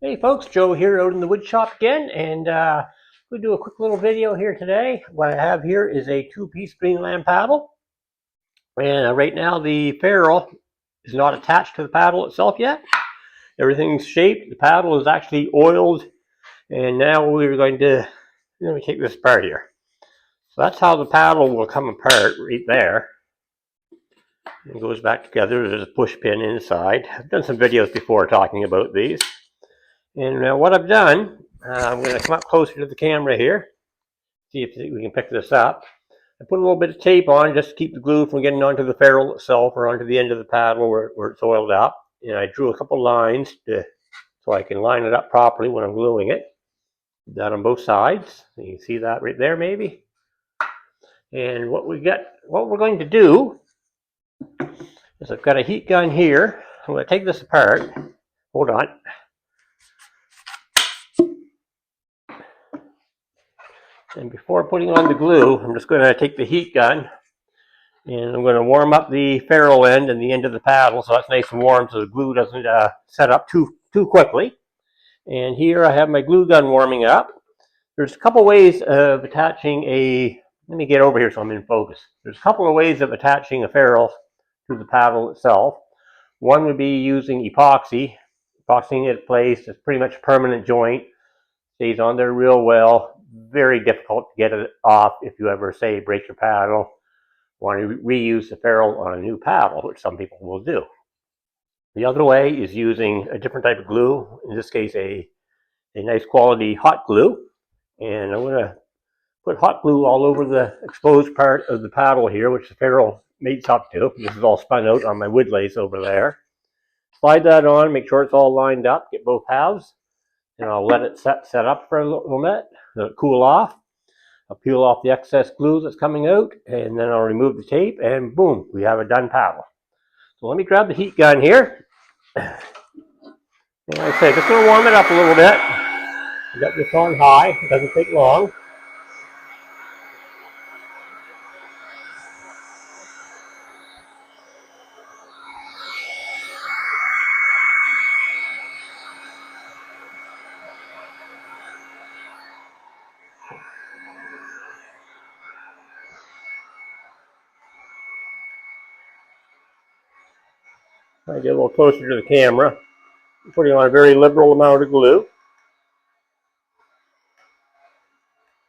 Hey folks, Joe here out in the wood shop again, and we'll do a quick little video here today. What I have here is a two-piece Greenland paddle, and right now the ferrule is not attached to the paddle itself yet. Everything's shaped, the paddle is actually oiled, and now we're going to take this apart here. So that's how the paddle will come apart right there. It goes back together. There's a push pin inside. I've done some videos before talking about these. And what I've done, I'm going to come up closer to the camera here, see if we can pick this up. I put a little bit of tape on just to keep the glue from getting onto the ferrule itself or onto the end of the paddle where it's oiled up. And I drew a couple lines so I can line it up properly when I'm gluing it. Did that on both sides. You can see that right there maybe. And what we're going to do is I've got a heat gun here. I'm going to take this apart. Hold on. And before putting on the glue, I'm just going to take the heat gun and I'm going to warm up the ferrule end and the end of the paddle so it's nice and warm so the glue doesn't set up too quickly. And here I have my glue gun warming up. There's a couple ways of attaching let me get over here so I'm in focus. There's a couple of ways of attaching a ferrule to the paddle itself. One would be using epoxying it in place. It's pretty much a permanent joint. Stays on there real well. Very difficult to get it off if you ever, say, break your paddle, want to reuse the ferrule on a new paddle, which some people will do. The other way is using a different type of glue, in this case a nice quality hot glue. And I'm going to put hot glue all over the exposed part of the paddle here, which the ferrule mates up to. This is all spun out on my wood lace over there. Slide that on, make sure it's all lined up, get both halves. And I'll let it set up for a little bit, let it cool off. I'll peel off the excess glue that's coming out, and then I'll remove the tape, and boom, we have a done paddle. So let me grab the heat gun here. And like I say, just going to warm it up a little bit. I got this on high, it doesn't take long. I get a little closer to the camera. I'm putting on a very liberal amount of glue.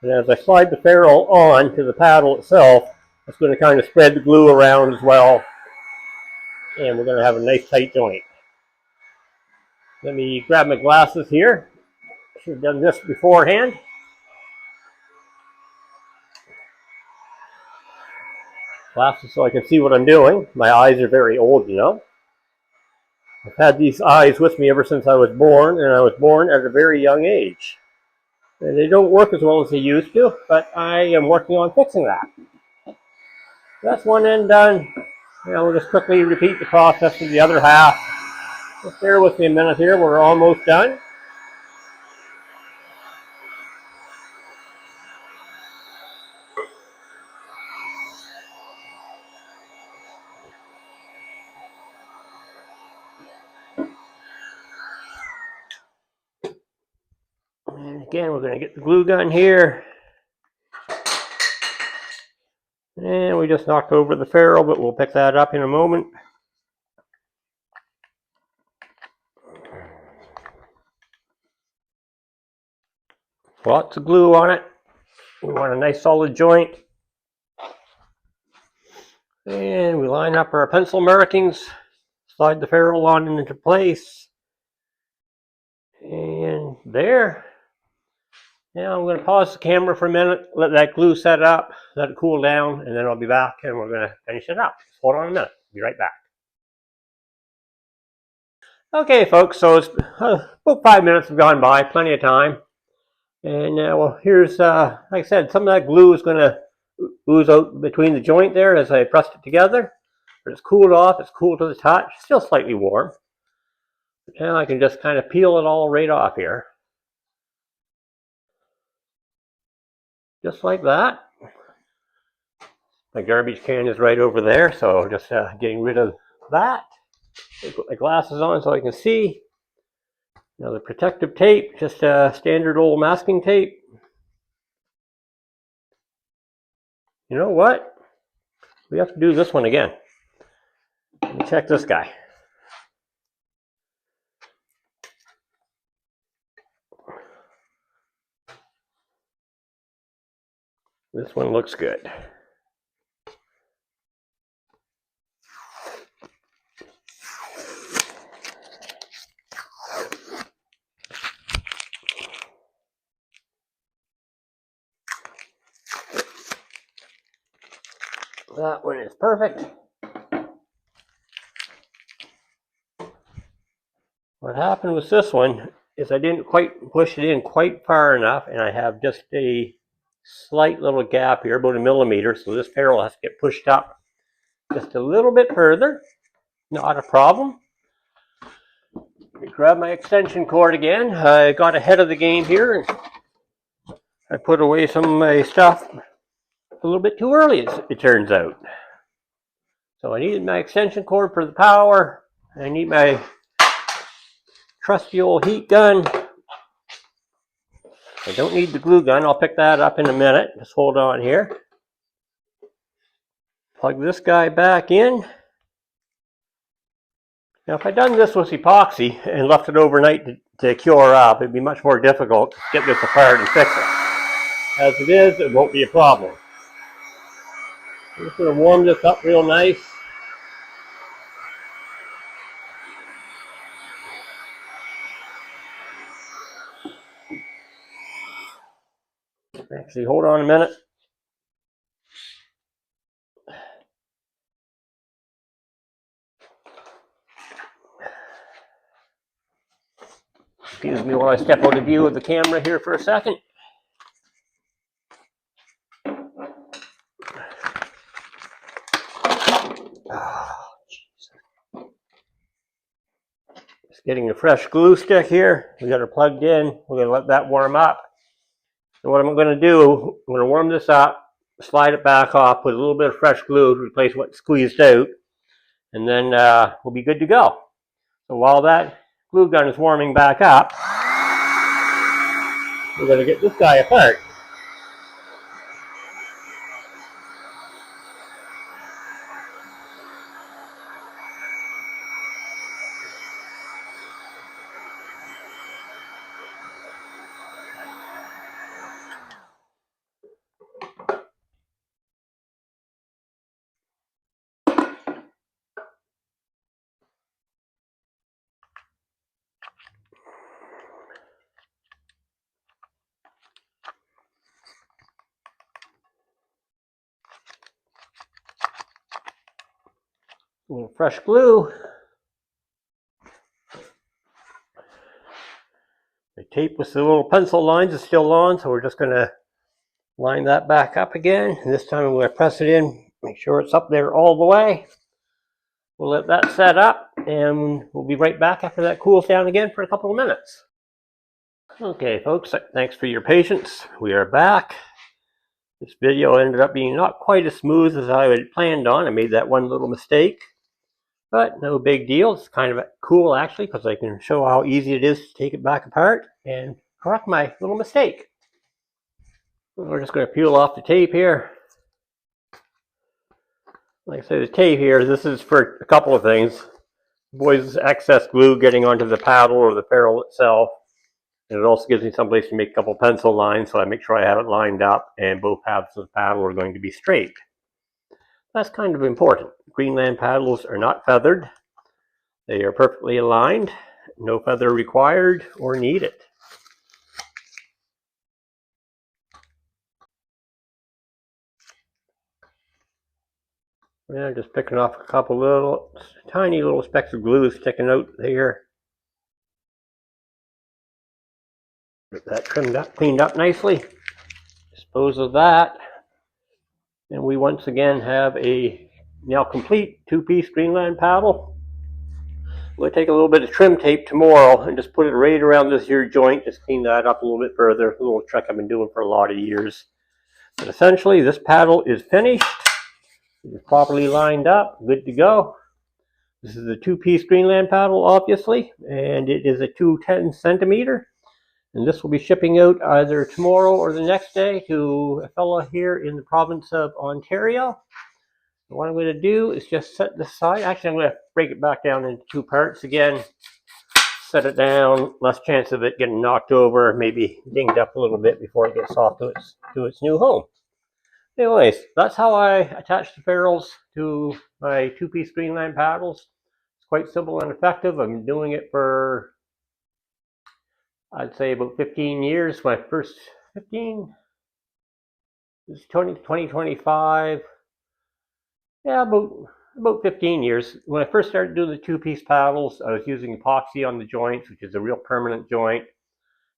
And as I slide the ferrule on to the paddle itself, it's going to kind of spread the glue around as well. And we're going to have a nice tight joint. Let me grab my glasses here. Should have done this beforehand. Glasses so I can see what I'm doing. My eyes are very old, you know. I've had these eyes with me ever since I was born, and I was born at a very young age. And they don't work as well as they used to, but I am working on fixing that. That's one end done. Now we'll just quickly repeat the process for the other half. Just bear with me a minute here, we're almost done. And again, we're going to get the glue gun here. And we just knocked over the ferrule, but we'll pick that up in a moment. Lots of glue on it. We want a nice solid joint. And we line up our pencil markings, slide the ferrule on into place. And there. Now I'm going to pause the camera for a minute, let that glue set up, let it cool down, and then I'll be back and we're going to finish it up. Just hold on a minute. I'll be right back. Okay, folks, so it's about 5 minutes have gone by, plenty of time. And well, here's, like I said, some of that glue is going to ooze out between the joint there as I pressed it together. But it's cooled off, it's cool to the touch, still slightly warm. Now I can just kind of peel it all right off here. Just like that. My garbage can is right over there, so just getting rid of that. Put my glasses on so I can see. Now the protective tape, just a standard old masking tape. You know what? We have to do this one again. Let me check this guy. This one looks good. That one is perfect. What happened with this one is I didn't quite push it in quite far enough, and I have just a slight little gap here, about 1 millimeter, so this ferrule has to get pushed up just a little bit further. Not a problem. Let me grab my extension cord again. I got ahead of the game here, and I put away some of my stuff a little bit too early, it turns out. So I needed my extension cord for the power. I need my trusty old heat gun. I don't need the glue gun. I'll pick that up in a minute. Just hold on here. Plug this guy back in. Now if I'd done this with epoxy and left it overnight to cure up, it'd be much more difficult to get this apart and fix it. As it is, it won't be a problem. I'm just going to warm this up real nice. Actually, hold on a minute. Excuse me while I step out of view of the camera here for a second. Just getting a fresh glue stick here. We got it plugged in. We're going to let that warm up. And what I'm going to do, I'm going to warm this up, slide it back off, put a little bit of fresh glue to replace what's squeezed out, and then we'll be good to go. So while that glue gun is warming back up, we're going to get this guy apart. A little fresh glue. The tape with the little pencil lines is still on, so we're just going to line that back up again. And this time I'm going to press it in, make sure it's up there all the way. We'll let that set up, and we'll be right back after that cools down again for a couple of minutes. Okay, folks, thanks for your patience. We are back. This video ended up being not quite as smooth as I had planned on. I made that one little mistake. But no big deal. It's kind of cool actually, because I can show how easy it is to take it back apart and correct my little mistake. We're just going to peel off the tape here. Like I say, the tape here, this is for a couple of things. Avoids excess glue getting onto the paddle or the ferrule itself. And it also gives me someplace to make a couple pencil lines, so I make sure I have it lined up and both halves of the paddle are going to be straight. That's kind of important. Greenland paddles are not feathered. They are perfectly aligned. No feather required or needed. Yeah, just picking off a couple little tiny little specks of glue sticking out there. Get that trimmed up, cleaned up nicely. Dispose of that. And we once again have a now complete two-piece Greenland paddle. We'll take a little bit of trim tape tomorrow and just put it right around this here joint, just clean that up a little bit further. A little trick I've been doing for a lot of years. But essentially, this paddle is finished. It's properly lined up, good to go. This is a two-piece Greenland paddle, obviously, and it is a 210 centimeter. And this will be shipping out either tomorrow or the next day to a fellow here in the province of Ontario. And what I'm going to do is just set this aside. Actually, I'm going to break it back down into two parts again. Set it down, less chance of it getting knocked over, maybe dinged up a little bit before it gets off to its new home. Anyways, that's how I attach the ferrules to my two-piece Greenland paddles. It's quite simple and effective. I've been doing it for, I'd say, about 15 years. My first 15 is 2025. Yeah, about 15 years. When I first started doing the two-piece paddles, I was using epoxy on the joints, which is a real permanent joint.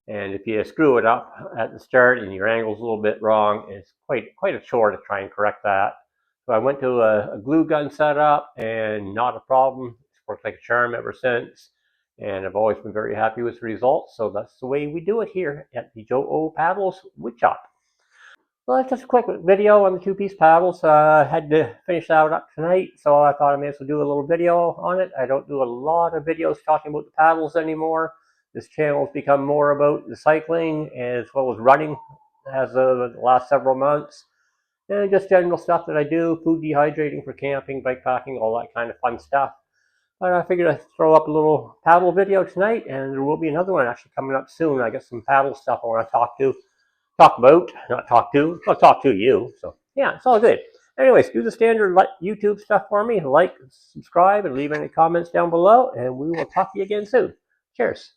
And if you screw it up at the start and your angle's a little bit wrong, it's quite a chore to try and correct that. So I went to a glue gun setup, and not a problem. It's worked like a charm ever since. And I've always been very happy with the results. So that's the way we do it here at the Joe O Paddles Woodshop. Well, that's just a quick video on the two-piece paddles. I had to finish that up tonight, so I thought I may as well do a little video on it. I don't do a lot of videos talking about the paddles anymore. This channel has become more about the cycling as well as running as of the last several months. And just general stuff that I do, food dehydrating for camping, bike packing, all that kind of fun stuff. But I figured I'd throw up a little paddle video tonight, and there will be another one actually coming up soon. I got some paddle stuff I want to talk about, not talk to. I'll talk to you. So yeah, it's all good. Anyways, do the standard YouTube stuff for me. Like, subscribe, and leave any comments down below. And we will talk to you again soon. Cheers.